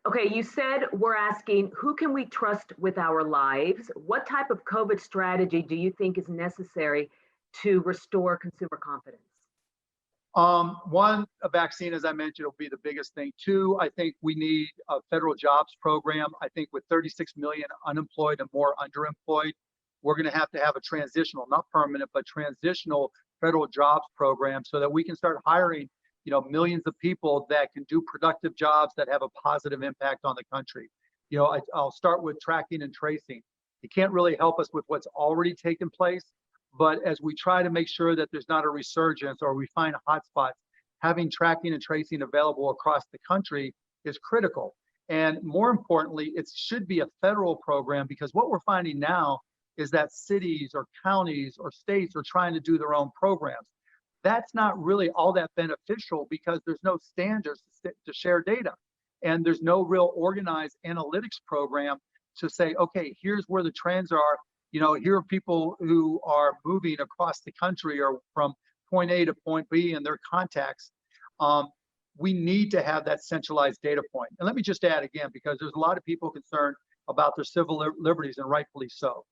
Okay, you said we're asking who can we trust with our lives? What type of COVID strategy do you think is necessary to restore consumer confidence? One, a vaccine, as I mentioned, will be the biggest thing. Two, I think we need a federal jobs program. I think with 36 million unemployed and more underemployed, we're going to have a transitional, not permanent, but transitional federal jobs program so that we can start hiring, millions of people that can do productive jobs that have a positive impact on the country. I'll start with tracking and tracing. It can't really help us with what's already taken place, but as we try to make sure that there's not a resurgence or we find hotspots, having tracking and tracing available across the country is critical. And more importantly, it should be a federal program, because what we're finding now is that cities or counties or states are trying to do their own programs. That's not really all that beneficial because there's no standards to share data. And there's no real organized analytics program to say, okay, here's where the trends are. Here are people who are moving across the country or from point A to point B and their contacts. We need to have that centralized data point. And let me just add again, because there's a lot of people concerned about their civil liberties, and rightfully so.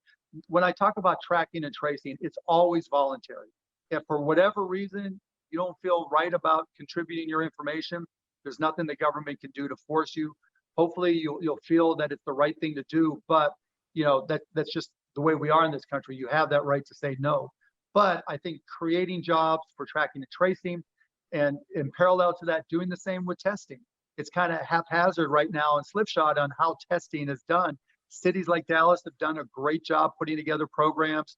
When I talk about tracking and tracing, it's always voluntary. If for whatever reason you don't feel right about contributing your information, there's nothing the government can do to force you. Hopefully you'll feel that it's the right thing to do, but that's just the way we are in this country. You have that right to say no. But I think creating jobs for tracking and tracing, and in parallel to that, doing the same with testing. It's kind of haphazard right now and slipshod on how testing is done. Cities like Dallas have done a great job putting together programs,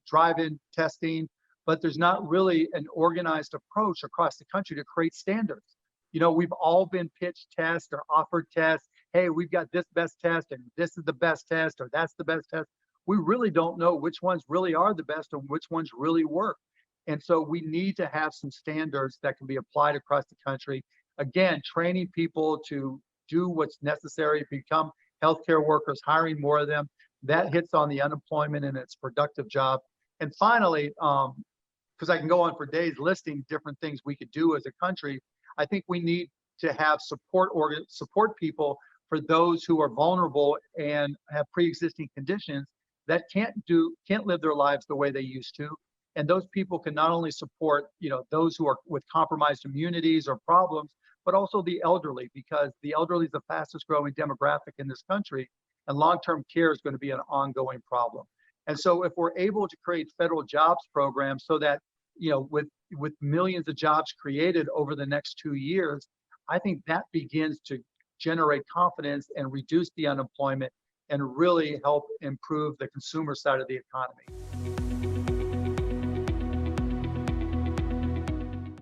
drive-in testing, but there's not really an organized approach across the country to create standards. We've all been pitched tests or offered tests. Hey, we've got this best test and this is the best test or that's the best test. We really don't know which ones really are the best and which ones really work. And so we need to have some standards that can be applied across the country. Again, training people to do what's necessary, become healthcare workers, hiring more of them. That hits on the unemployment and its productive job. And finally, because I can go on for days listing different things we could do as a country, I think we need to have support people for those who are vulnerable and have pre-existing conditions that can't live their lives the way they used to. And those people can not only support, those who are with compromised immunities or problems, but also the elderly, because the elderly is the fastest growing demographic in this country, and long-term care is going to be an ongoing problem. And so if we're able to create federal jobs programs so that, with millions of jobs created over the next 2 years, I think that begins to generate confidence and reduce the unemployment and really help improve the consumer side of the economy.